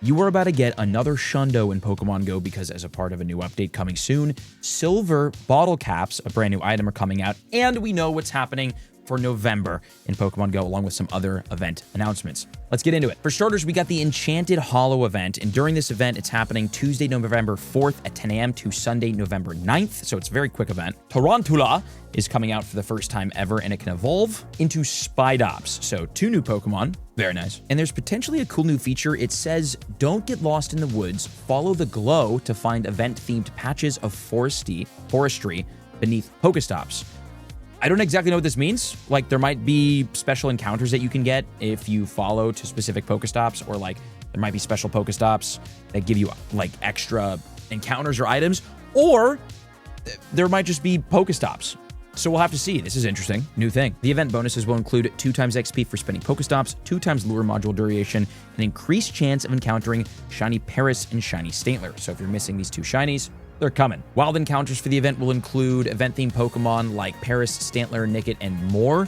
You are about to get another shundo in Pokemon Go because as a part of a new update coming soon, Silver Bottlecaps, a brand new item, are coming out, and we know what's happening for November in Pokemon Go, along with some other event announcements. Let's get into it. For starters, we got the Enchanted Hollow event, and during this event, it's happening Tuesday, November 4th at 10 a.m. to Sunday, November 9th, so it's a very quick event. Tarantula is coming out for the first time ever, and it can evolve into Spidops, so 2 new Pokemon. Very nice. And there's potentially a cool new feature. It says, don't get lost in the woods, follow the glow to find event-themed patches of forestry beneath Pokestops. I don't exactly know what this means. Like, there might be special encounters that you can get if you follow to specific Pokestops, or like there might be special Pokestops that give you like extra encounters or items, or there might just be Pokestops. So we'll have to see. This is interesting. New thing. The event bonuses will include 2 times XP for spending Pokestops, 2 times lure module duration, an increased chance of encountering Shiny Paris and Shiny Stantler. So if you're missing these 2 shinies, they're coming. Wild encounters for the event will include event-themed Pokemon like Paris, Stantler, Nickit, and more.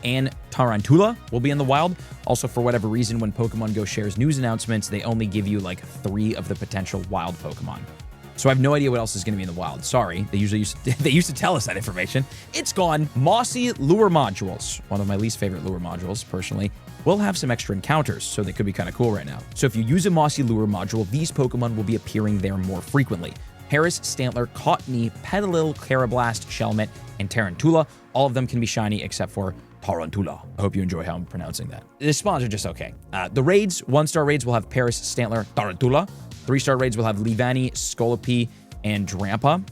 And Tarantula will be in the wild. Also, for whatever reason, when Pokemon Go shares news announcements, they only give you like 3 of the potential wild Pokemon. So I have no idea what else is going to be in the wild. Sorry, they used to tell us that information. It's gone. Mossy Lure Modules, one of my least favorite lure modules, personally, will have some extra encounters, so they could be kind of cool right now. So if you use a Mossy Lure module, these Pokemon will be appearing there more frequently. Paris, Stantler, Cottony, Petalil, Carablast, Shelmet, and Tarantula. All of them can be shiny except for Tarantula. I hope you enjoy how I'm pronouncing that. The spawns are just okay. The raids, 1-star raids will have Paris, Stantler, Tarantula. 3-star raids will have Leavanny, Scolipede, and Drampa.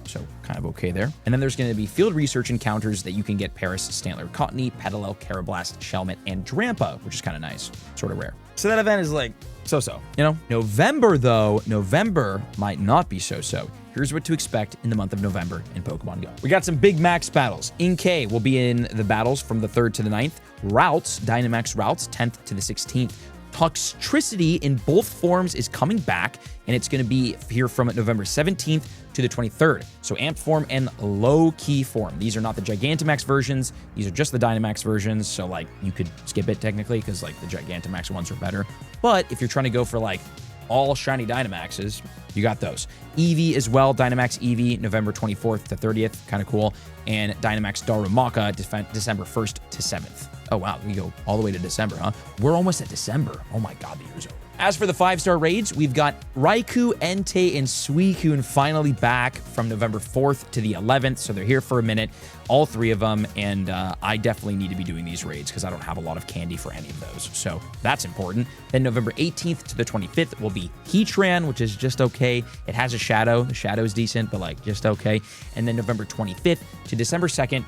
So kind of okay there. And then there's going to be field research encounters that you can get Paris, Stantler, Cottony, Petalil, Carablast, Shelmet, and Drampa, which is kind of nice. Sort of rare. So that event is like so-so, you know? November, though, November might not be so-so. Here's what to expect in the month of November in Pokemon Go. We got some big max battles. Inkay will be in the battles from the 3rd to the 9th. Routes, Dynamax Routes, 10th to the 16th. Toxtricity in both forms is coming back, and it's going to be here from November 17th to the 23rd. So Amped form and low-key form. These are not the Gigantamax versions. These are just the Dynamax versions. So, like, you could skip it technically because, like, the Gigantamax ones are better. But if you're trying to go for, like, all shiny Dynamaxes, you got those. Eevee as well. Dynamax Eevee, November 24th to 30th. Kind of cool. And Dynamax Darumaka, December 1st to 7th. Oh, wow. We go all the way to December, huh? We're almost at December. Oh, my God. The year's over. As for the 5-star raids, we've got Raikou, Entei, and Suicune finally back from November 4th to the 11th. So they're here for a minute, all 3 of them. And I definitely need to be doing these raids because I don't have a lot of candy for any of those. So that's important. Then November 18th to the 25th will be Heatran, which is just okay. It has a shadow. The shadow is decent, but like just okay. And then November 25th to December 2nd,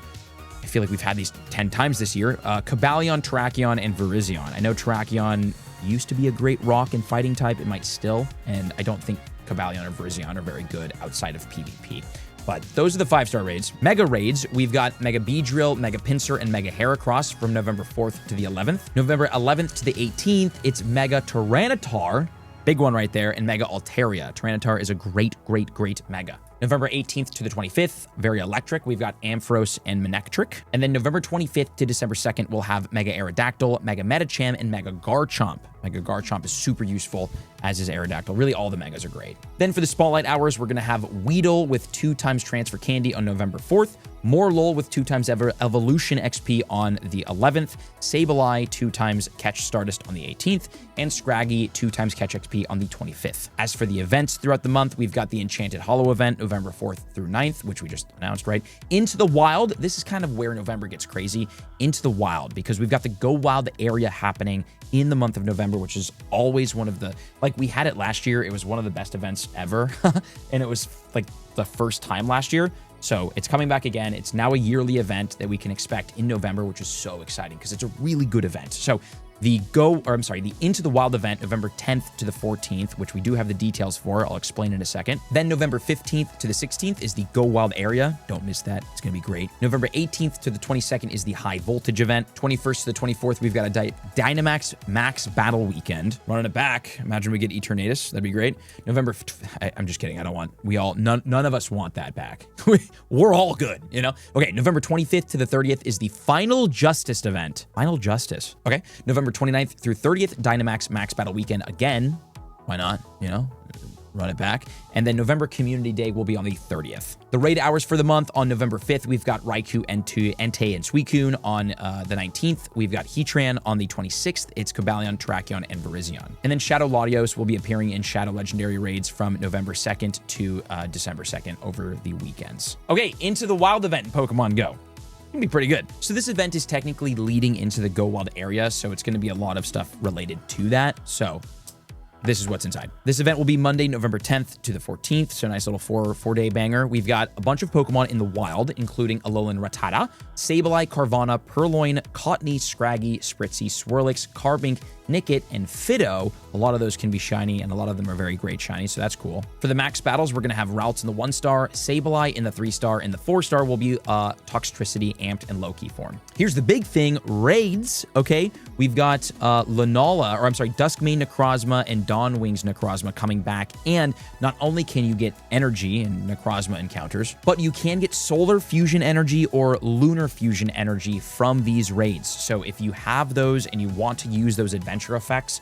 I feel like we've had these 10 times this year. Cobalion, Terrakion, and Virizion. I know Terrakion used to be a great rock and fighting type. It might still, and I don't think Cobalion or Virizion are very good outside of PvP. But those are the 5-star raids. Mega raids, we've got Mega Beedrill, Mega Pinsir, and Mega Heracross from November 4th to the 11th. November 11th to the 18th, it's Mega Tyranitar, big one right there, and Mega Altaria. Tyranitar is a great Mega. November 18th to the 25th, very electric. We've got Ampharos and Manectric. And then November 25th to December 2nd, we'll have Mega Aerodactyl, Mega Medicham, and Mega Garchomp. Mega Garchomp is super useful, as is Aerodactyl. Really, all the Megas are great. Then for the Spotlight Hours, we're going to have Weedle with 2 times Transfer Candy on November 4th. Morlul with 2 times Evolution XP on the 11th. Sableye 2 times Catch Stardust on the 18th. And Scraggy 2 times Catch XP on the 25th. As for the events throughout the month, we've got the Enchanted Hollow event, November 4th through 9th, which we just announced, right? Into the Wild. This is kind of where November gets crazy. Into the Wild, because we've got the Go Wild area happening in the month of November, which is always one of the, like, we had it last year. It was one of the best events ever. And it was like the first time last year. So it's coming back again. It's now a yearly event that we can expect in November, which is so exciting because it's a really good event. So the Into the Wild event, November 10th to the 14th, which we do have the details for. I'll explain in a second. Then November 15th to the 16th is the Go Wild area. Don't miss that. It's going to be great. November 18th to the 22nd is the High Voltage event. 21st to the 24th, we've got a Dynamax Max Battle Weekend. Running it back. Imagine we get Eternatus. That'd be great. I'm just kidding. I don't want, none of us want that back. We're all good, you know? Okay, November 25th to the 30th is the Final Justice event. Final Justice. Okay, November 29th through 30th, Dynamax Max Battle Weekend again. Why not? You know, run it back. And then November Community Day will be on the 30th. The raid hours for the month on November 5th, we've got Raikou, Entei, and Suicune. On the 19th, we've got Heatran. On the 26th, it's Cobalion, Terrakion, and Virizion. And then Shadow Latios will be appearing in Shadow Legendary raids from November 2nd to December 2nd over the weekends. Okay, into the Wild event in Pokemon Go. Gonna be pretty good. So this event is technically leading into the Go Wild area, so it's gonna be a lot of stuff related to that. So this is what's inside. This event will be Monday, November 10th to the 14th, so a nice little four-day banger. We've got a bunch of Pokemon in the wild, including Alolan Rattata, Sableye, Carvanha, Purloin, Cottonee, Scraggy, Spritzee, Swirlix, Carbink, Nickit, and Fidough. A lot of those can be shiny, and a lot of them are very great shiny, so that's cool. For the max battles, we're going to have Ralts in the 1-star, Sableye in the 3-star, and the 4-star will be Toxtricity, Amped, and Low-Key form. Here's the big thing, raids, okay? We've got Duskmane Necrozma and Dawnwings Necrozma coming back, and not only can you get energy and Necrozma encounters, but you can get Solar Fusion energy or Lunar Fusion energy from these raids. So if you have those and you want to use those adventure effects,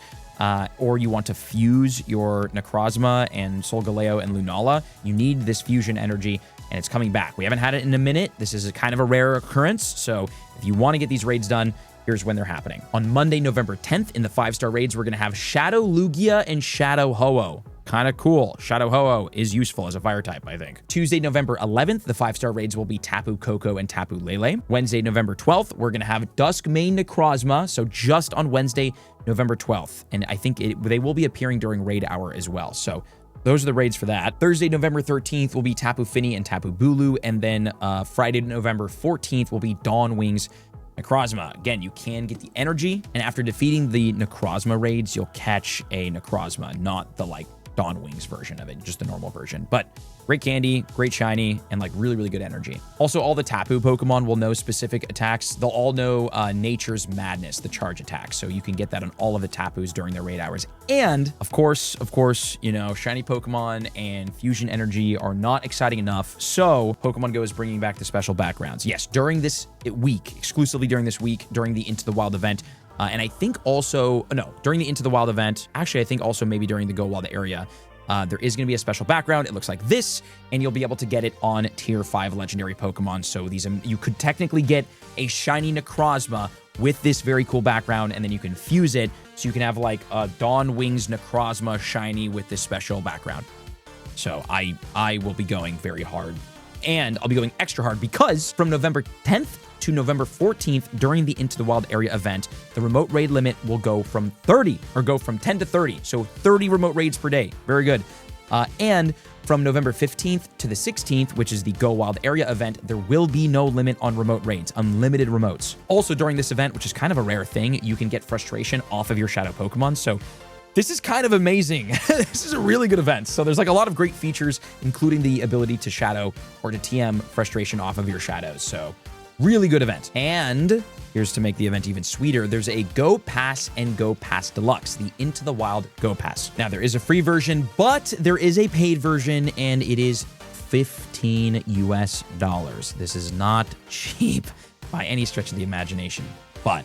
or you want to fuse your Necrozma and Solgaleo and Lunala, you need this fusion energy, and it's coming back. We haven't had it in a minute. This is a kind of a rare occurrence, so if you want to get these raids done, here's when they're happening. On Monday, November 10th, in the 5-star raids, we're going to have Shadow Lugia and Shadow Ho-Oh. Kind of cool. Shadow Ho-Oh is useful as a fire type, I think. Tuesday, November 11th, the 5-star raids will be Tapu Koko and Tapu Lele. Wednesday, November 12th, we're going to have Duskmane Necrozma, so just on Wednesday, November 12th. And I think they will be appearing during raid hour as well, so those are the raids for that. Thursday, November 13th will be Tapu Fini and Tapu Bulu, and then Friday, November 14th will be Dawnwings Necrozma. Again, you can get the energy, and after defeating the Necrozma raids, you'll catch a Necrozma, not the, Dawnwings version of it, just the normal version. But great candy, great shiny, and really, really good energy. Also, all the Tapu Pokemon will know specific attacks. They'll all know Nature's Madness, the charge attack. So you can get that on all of the Tapus during their raid hours. And of course, you know, shiny Pokemon and fusion energy are not exciting enough. So Pokemon Go is bringing back the special backgrounds. Yes, during this week, exclusively during this week, during the Into the Wild event, and I think also, during the Into the Wild event, actually, I think also maybe during the Go Wild area, there is going to be a special background. It looks like this, and you'll be able to get it on Tier 5 legendary Pokemon. So these, you could technically get a shiny Necrozma with this very cool background, and then you can fuse it, so you can have a Dawnwings Necrozma shiny with this special background. So I will be going very hard, and I'll be going extra hard because from November 10th to November 14th during the Into the Wild area event, the remote raid limit will go from 10 to 30. So 30 remote raids per day. Very good. And from November 15th to the 16th, which is the Go Wild area event, there will be no limit on remote raids, unlimited remotes. Also during this event, which is kind of a rare thing, you can get frustration off of your shadow Pokemon. So this is kind of amazing. This is a really good event. So there's a lot of great features, including the ability to shadow or to TM frustration off of your shadows. So really good event. And here's to make the event even sweeter. There's a Go Pass and Go Pass Deluxe, the Into the Wild Go Pass. Now, there is a free version, but there is a paid version, and it is $15 US. This is not cheap by any stretch of the imagination, but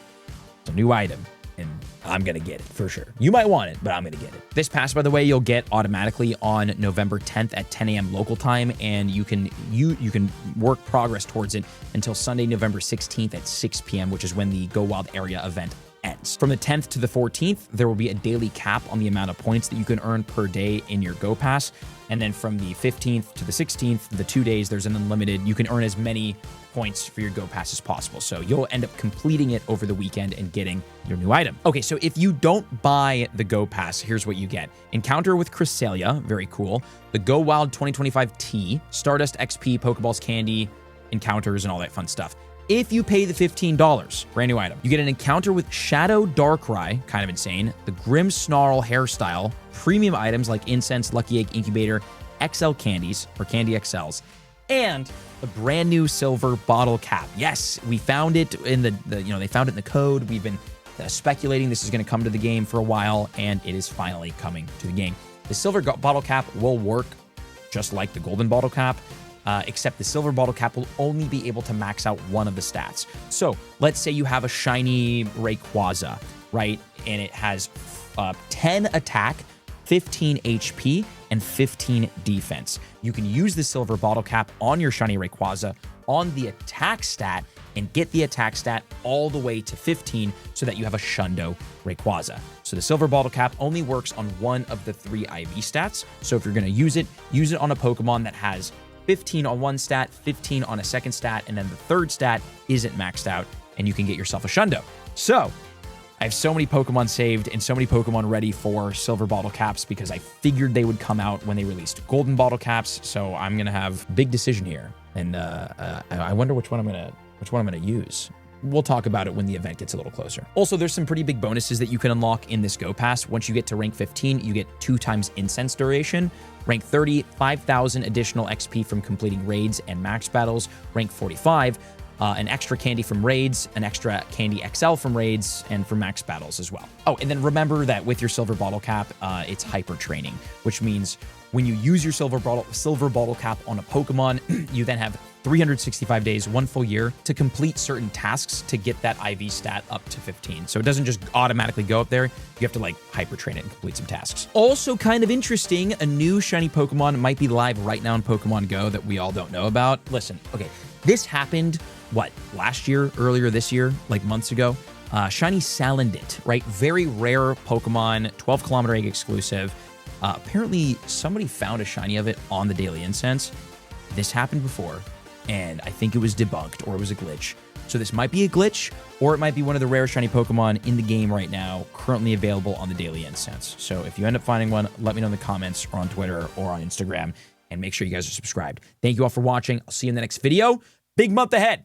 it's a new item, and I'm going to get it for sure. You might want it, but I'm going to get it. This pass, by the way, you'll get automatically on November 10th at 10 a.m. local time, and you can work progress towards it until Sunday, November 16th at 6 p.m., which is when the Go Wild area event ends. From the 10th to the 14th, there will be a daily cap on the amount of points that you can earn per day in your Go Pass. And then from the 15th to the 16th, the 2 days, there's an unlimited, you can earn as many points for your Go Pass as possible. So you'll end up completing it over the weekend and getting your new item. Okay, so if you don't buy the Go Pass, here's what you get. Encounter with Cresselia, very cool. The Go Wild 2025 T, Stardust XP, Pokeballs Candy, encounters, and all that fun stuff. If you pay the $15, brand new item, you get an encounter with Shadow Darkrai, kind of insane, the Grim Snarl hairstyle, premium items like Incense, Lucky Egg Incubator, XL candies, or Candy XLs, and the brand new Silver Bottlecap. Yes, we found it in they found it in the code. We've been speculating this is going to come to the game for a while, and it is finally coming to the game. The Silver Bottlecap will work just like the Golden Bottlecap, except the Silver Bottlecap will only be able to max out one of the stats. So let's say you have a shiny Rayquaza, right? And it has 10 attack, 15 HP, and 15 defense. You can use the Silver Bottlecap on your shiny Rayquaza on the attack stat and get the attack stat all the way to 15 so that you have a Shundo Rayquaza. So the Silver Bottlecap only works on one of the 3 IV stats. So if you're going to use it on a Pokemon that has 15 on one stat, 15 on a second stat, and then the third stat isn't maxed out, and you can get yourself a Shundo. So I have so many Pokemon saved and so many Pokemon ready for Silver Bottlecaps because I figured they would come out when they released Golden Bottlecaps. So I'm gonna have a big decision here, and I wonder which one I'm gonna use. We'll talk about it when the event gets a little closer. Also, there's some pretty big bonuses that you can unlock in this Go Pass. Once you get to rank 15, you get 2 times Incense duration. Rank 30, 5,000 additional XP from completing raids and max battles. Rank 45, an extra candy from raids, an extra candy XL from raids, and from max battles as well. Oh, and then remember that with your Silver Bottlecap, it's hyper training, which means when you use your Silver Bottlecap on a Pokemon, you then have 365 days, 1 full year, to complete certain tasks to get that IV stat up to 15. So it doesn't just automatically go up there. You have to like hyper train it and complete some tasks. Also kind of interesting, a new shiny Pokemon might be live right now in Pokemon Go that we all don't know about. Listen, okay, this happened, what, last year, earlier this year, like months ago? Shiny Salandit, right? Very rare Pokemon, 12-kilometer egg exclusive. Apparently, somebody found a shiny of it on the Daily Incense. This happened before, and I think it was debunked, or it was a glitch. So this might be a glitch, or it might be one of the rare shiny Pokemon in the game right now, currently available on the Daily Incense. So if you end up finding one, let me know in the comments, or on Twitter, or on Instagram, and make sure you guys are subscribed. Thank you all for watching. I'll see you in the next video. Big month ahead.